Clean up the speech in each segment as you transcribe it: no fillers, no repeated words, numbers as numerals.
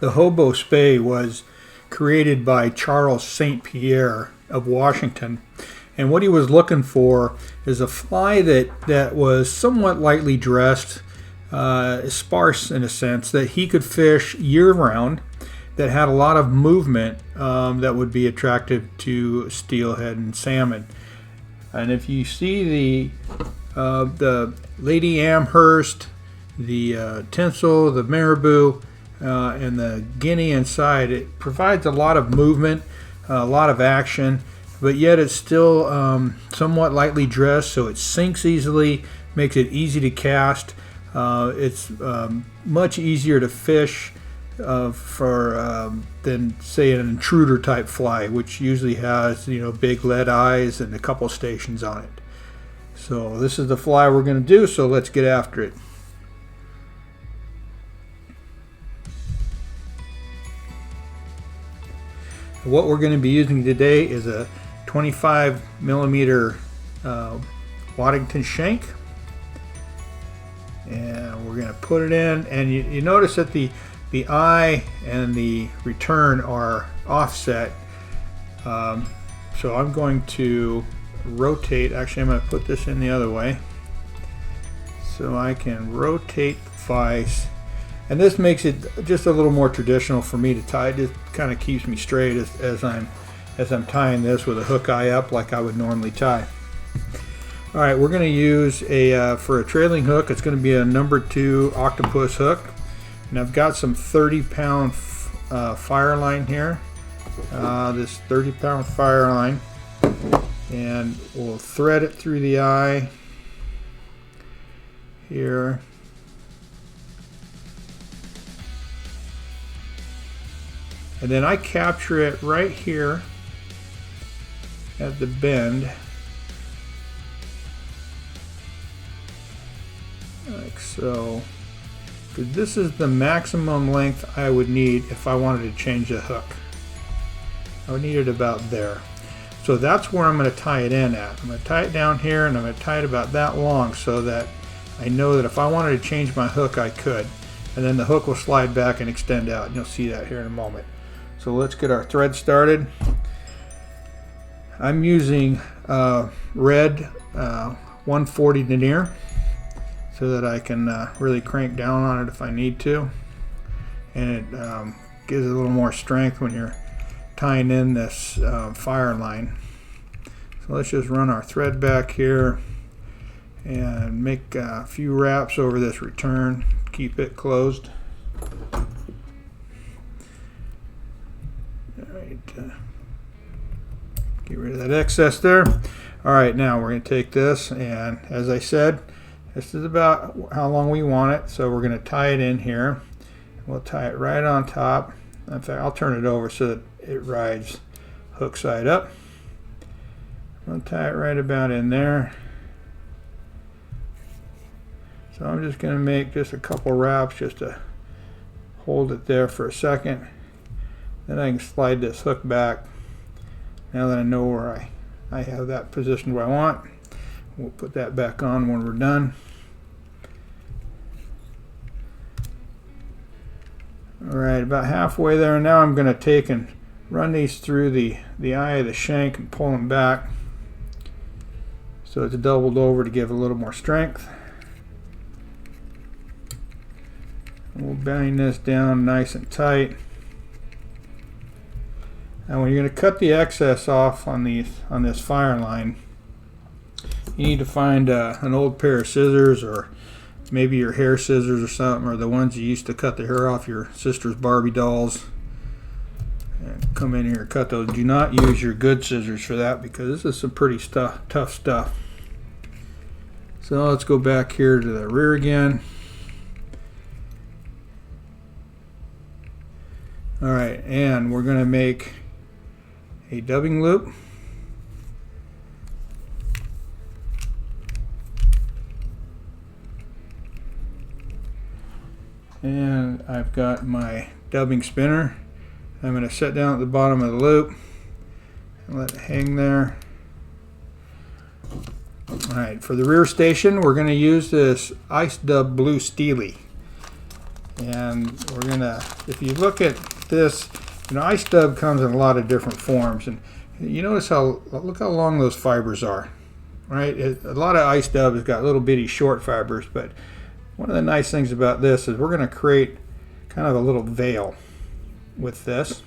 The Hoh Bo Spey was created by Charles St. Pierre of Washington. And what he was looking for is a fly that was somewhat lightly dressed, sparse in a sense, that he could fish year-round, that had a lot of movement that would be attractive to steelhead and salmon. And if you see the Lady Amherst, the tinsel, the marabou, and the Guinea inside, it provides a lot of movement, a lot of action, but yet it's still somewhat lightly dressed, so it sinks easily, makes it easy to cast. It's much easier to fish than say an intruder type fly, which usually has big lead eyes and a couple stations on it. So this is the fly we're going to do, so let's get after it. What we're going to be using today is a 25 millimeter Waddington shank, and we're going to put it in, and you notice that the eye and the return are offset, so I'm going to rotate. Actually, I'm going to put this in the other way so I can rotate the vise, and this makes it just a little more traditional for me to tie. It just kind of keeps me straight as I'm tying this with a hook eye up like I would normally tie. All right, we're going to use for a trailing hook, it's going to be a number 2 Octopus hook, and I've got some 30-pound Fireline here. This 30-pound Fireline, and we'll thread it through the eye here. And then I capture it right here at the bend, like so, because this is the maximum length I would need if I wanted to change the hook. I would need it about there. So that's where I'm going to tie it in at. I'm going to tie it down here, and I'm going to tie it about that long so that I know that if I wanted to change my hook, I could. And then the hook will slide back and extend out, and you'll see that here in a moment. So let's get our thread started. I'm using red 140 denier so that I can really crank down on it if I need to, and it gives it a little more strength when you're tying in this Fireline. So let's just run our thread back here and make a few wraps over this return, keep it closed. Get rid of that excess there. Alright, now we're going to take this, and as I said, this is about how long we want it, so we're going to tie it in here. We'll tie it right on top. In fact, I'll turn it over so that it rides hook side up. I'll tie it right about in there. So I'm just going to make just a couple wraps just to hold it there for a second. Then I can slide this hook back. Now that I know where I have that positioned where I want, we'll put that back on when we're done. Alright, about halfway there. Now I'm going to take and run these through the eye of the shank and pull them back so it's doubled over to give a little more strength. We'll bang this down nice and tight. Now when you're going to cut the excess off on this Fireline, you need to find an old pair of scissors, or maybe your hair scissors or something, or the ones you used to cut the hair off your sister's Barbie dolls. And come in here and cut those. Do not use your good scissors for that, because this is some pretty tough stuff. So let's go back here to the rear again. Alright, and we're going to make a dubbing loop. And I've got my dubbing spinner. I'm going to set down at the bottom of the loop and let it hang there. Alright, for the rear station, we're going to use this Ice Dub Blue Steelie. And we're gonna, if you look at this, you know, ice dub comes in a lot of different forms, and you notice how, look how long those fibers are, right? A lot of ice dub has got little bitty short fibers, but one of the nice things about this is we're going to create kind of a little veil with this.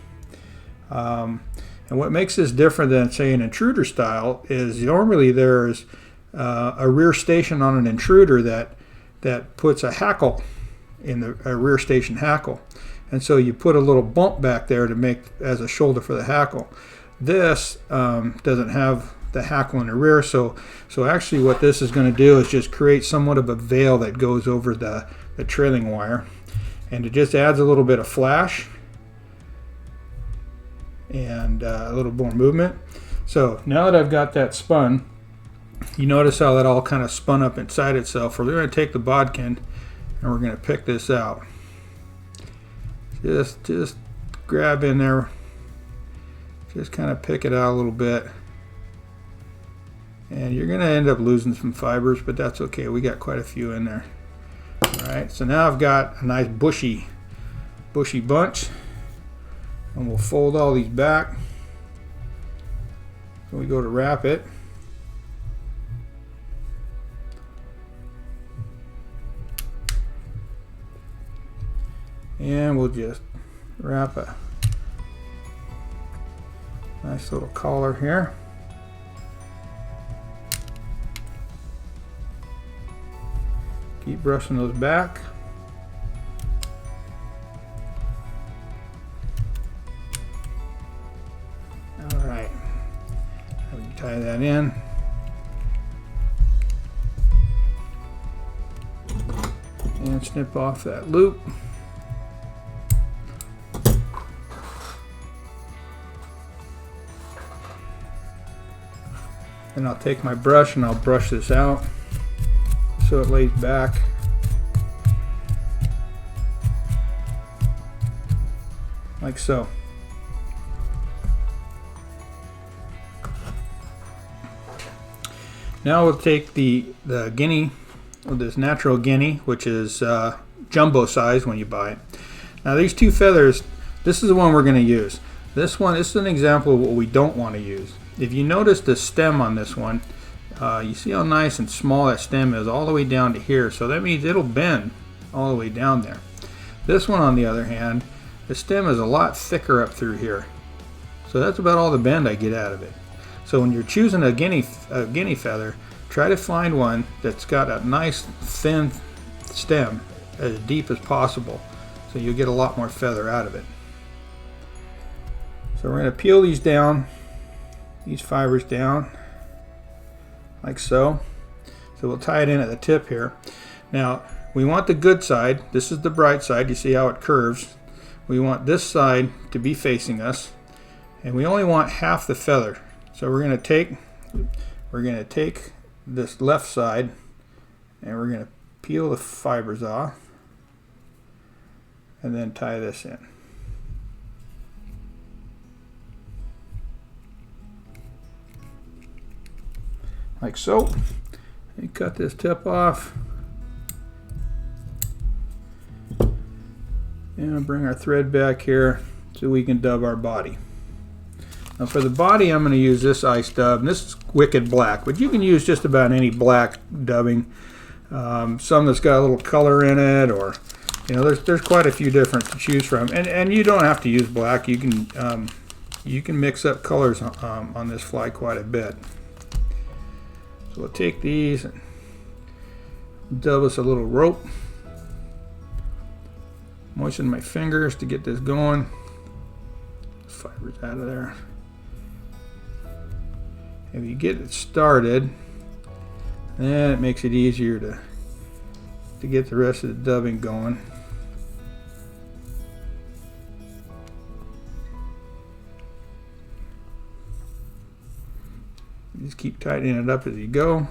And what makes this different than, say, an intruder style is normally there's a rear station on an intruder that puts a hackle in a rear station hackle. And so you put a little bump back there to make as a shoulder for the hackle. This doesn't have the hackle in the rear, so actually what this is going to do is just create somewhat of a veil that goes over the trailing wire, and it just adds a little bit of flash and a little more movement. So now that I've got that spun, you notice how that all kind of spun up inside itself. We're going to take the bodkin and we're going to pick this out. Just grab in there, just kind of pick it out a little bit, and you're going to end up losing some fibers, but that's okay. We got quite a few in there. All right, so now I've got a nice bushy bunch, and we'll fold all these back. So we go to wrap it. And we'll just wrap a nice little collar here. Keep brushing those back. All right, we can tie that in. And snip off that loop. And I'll take my brush and I'll brush this out so it lays back. Like so. Now we'll take the Guinea, or this natural Guinea, which is jumbo size when you buy it. Now these two feathers, this is the one we're going to use. This is an example of what we don't want to use. If you notice the stem on this one, you see how nice and small that stem is all the way down to here, so that means it'll bend all the way down there. This one, on the other hand, the stem is a lot thicker up through here, so that's about all the bend I get out of it. So when you're choosing a guinea feather, try to find one that's got a nice thin stem as deep as possible, so you'll get a lot more feather out of it. So we're going to peel these down, these fibers down, like so. So we'll tie it in at the tip here. Now we want the good side. This is the bright side. You see how it curves. We want this side to be facing us, and we only want half the feather. So we're going to take this left side, and we're going to peel the fibers off, and then tie this in. Like so. And cut this tip off. And bring our thread back here so we can dub our body. Now for the body, I'm going to use this ice dub, and this is Wicked Black, but you can use just about any black dubbing. Some that's got a little color in it, or there's quite a few different to choose from. And you don't have to use black. You can mix up colors on this fly quite a bit. So we'll take these and dub us a little rope. Moisten my fingers to get this going. Fibers out of there. If you get it started, then it makes it easier to get the rest of the dubbing going. Just keep tightening it up as you go.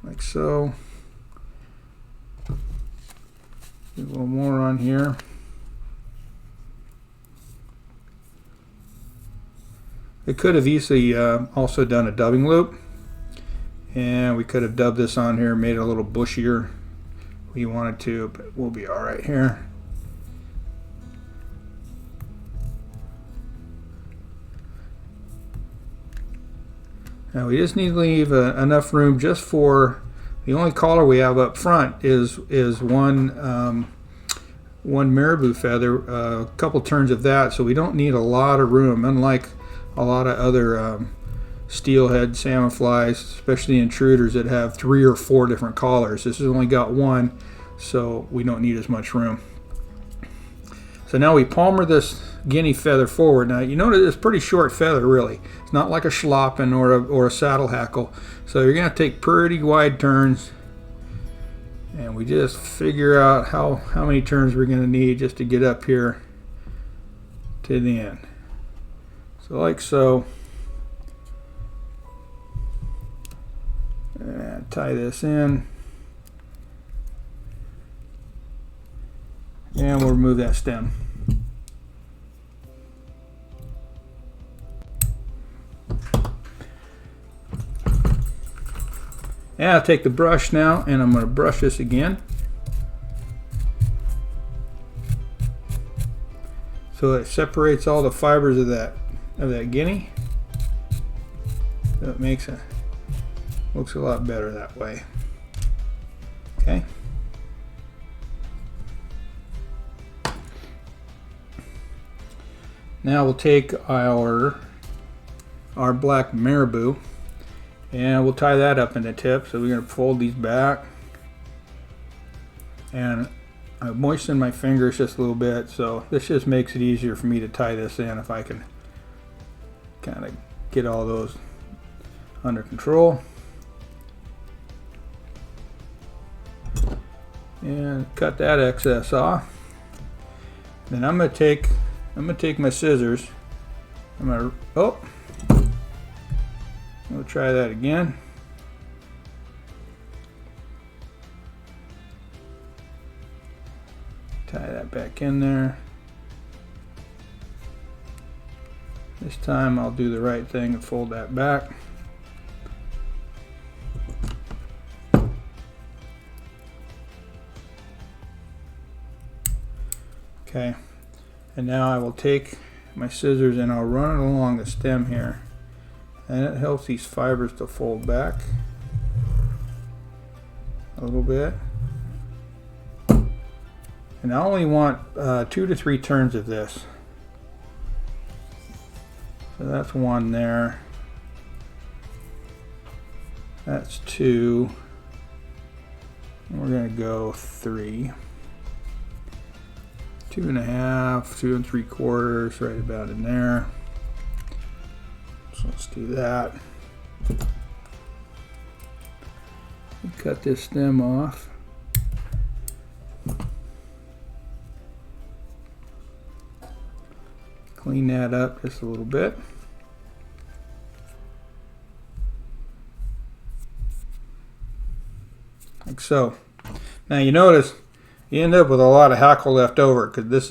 Like so. Get a little more on here. It could have easily also done a dubbing loop, And we could have dubbed this on here, made it a little bushier if we wanted to, but we'll be all right here. Now we just need to leave enough room just for the only collar we have up front is one marabou feather, a couple turns of that, so we don't need a lot of room, unlike a lot of other steelhead salmon flies, especially intruders that have 3 or 4 different collars. This has only got one, so we don't need as much room. So now we palmer this guinea feather forward. Now you notice it's a pretty short feather, really. It's not like a schlappen or a saddle hackle. So you're going to take pretty wide turns, and we just figure out how many turns we're going to need just to get up here to the end. So like so. And tie this in. And we'll remove that stem. And I'll take the brush now, and I'm going to brush this again. So it separates all the fibers of that guinea. So it makes it looks a lot better that way. Okay. Now we'll take our black marabou, and we'll tie that up in the tip. So we're going to fold these back, and I moisten my fingers just a little bit, so this just makes it easier for me to tie this in if I can kind of get all those under control. And cut that excess off. Then I'm gonna take my scissors. We'll try that again. Tie that back in there. This time I'll do the right thing and fold that back. Okay, and now I will take my scissors and I'll run it along the stem here, and it helps these fibers to fold back a little bit. And I only want 2 to 3 turns of this. So that's 1 there. That's 2. And we're going to go 3. 2 1/2, 2 3/4, right about in there. So let's do that. Cut this stem off. Clean that up just a little bit. Like so. Now you notice you end up with a lot of hackle left over, because this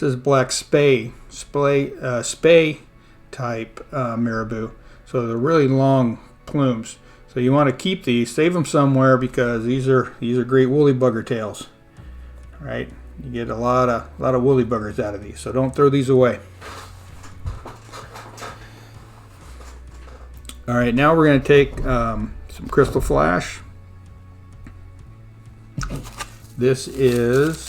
is black Spey type marabou. So they're really long plumes. So you want to keep these, save them somewhere, because these are great woolly bugger tails. All right, you get a lot of woolly buggers out of these. So don't throw these away. All right, now we're going to take some Krystal flash. This is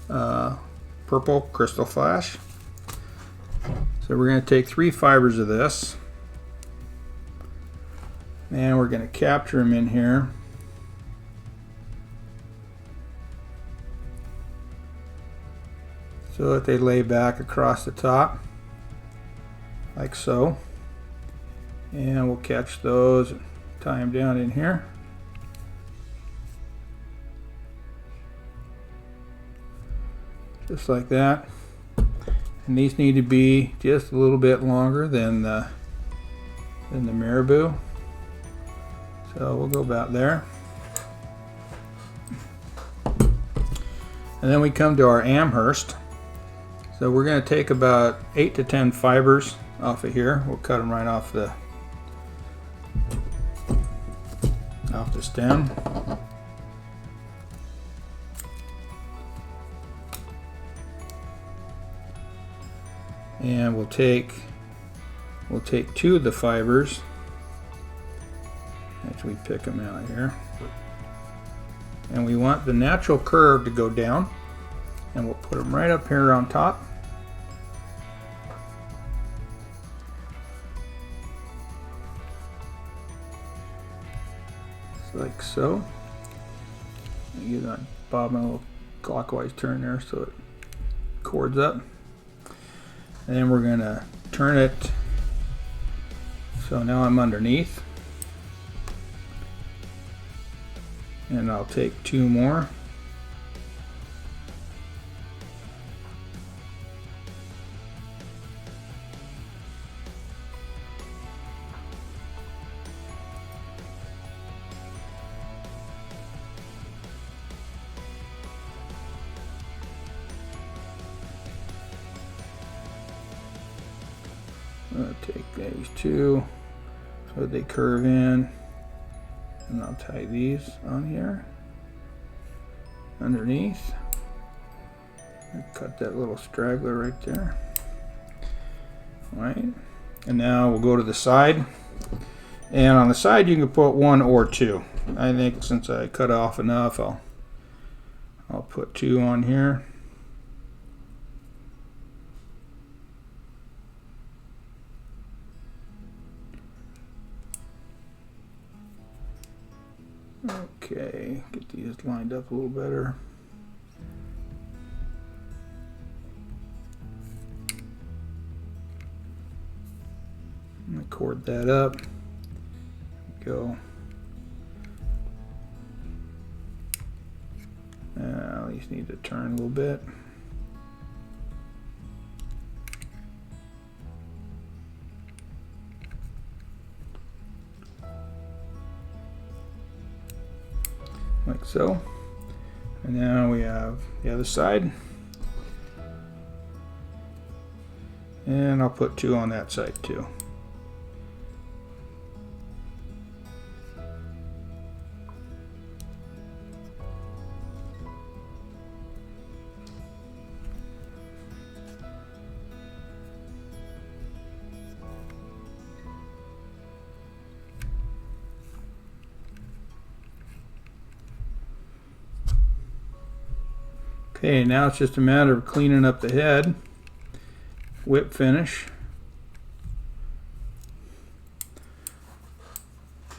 purple Krystal flash. So we're going to take 3 fibers of this, and we're going to capture them in here. So that they lay back across the top, like so. And we'll catch those and tie them down in here. Just like that. And these need to be just a little bit longer than the marabou. So we'll go about there. And then we come to our Amherst. So we're going to take about 8 to 10 fibers off of here. We'll cut them right off the off the stem. And we'll take 2 of the fibers as we pick them out here. And we want the natural curve to go down, and we'll put them right up here on top. Just like so. Use that bob and a little clockwise turn there so it cords up. And then we're going to turn it so now I'm underneath. And I'll take 2 more. I'll take these 2 so they curve in, and I'll tie these on here underneath. Cut that little straggler right there. Right, and now we'll go to the side, and on the side you can put 1 or 2. I think since I cut off enough, I'll put 2 on here. Okay, get these lined up a little better. I'm going to cord that up. Go. These need to turn a little bit. Like so. And now we have the other side. And I'll put 2 on that side too. Okay, now it's just a matter of cleaning up the head, whip finish,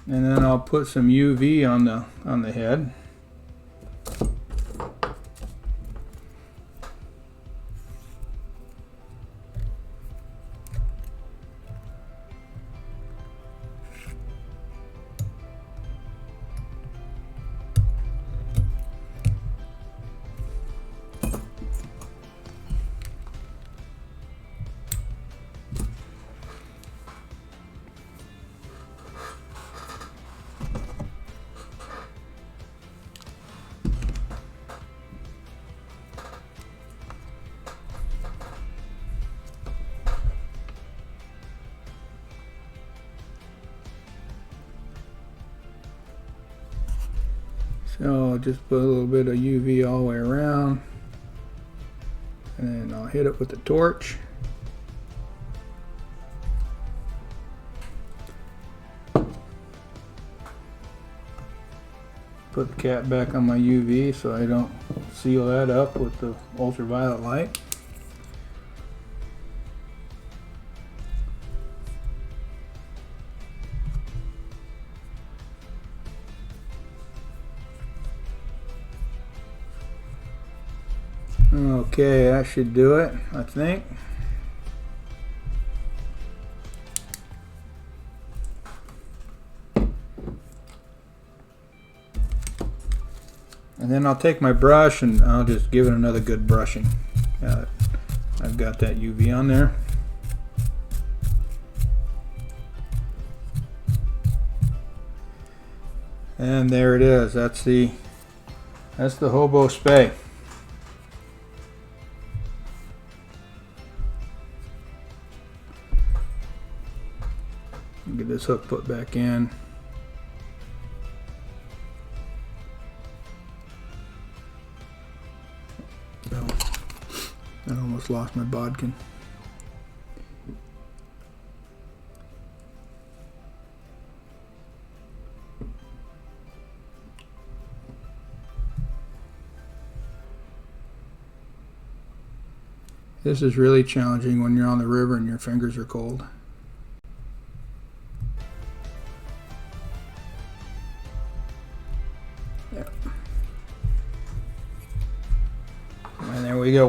and then I'll put some UV on the head. So just put a little bit of UV all the way around, and then I'll hit it with the torch. Put the cap back on my UV so I don't seal that up with the ultraviolet light. Okay, that should do it, I think. And then I'll take my brush and I'll just give it another good brushing. I've got that UV on there. And there it is. That's the Hoh Bo Spey. Get this hook put back in. almost lost my bodkin. This is really challenging when you're on the river and your fingers are cold. Yep. And there we go.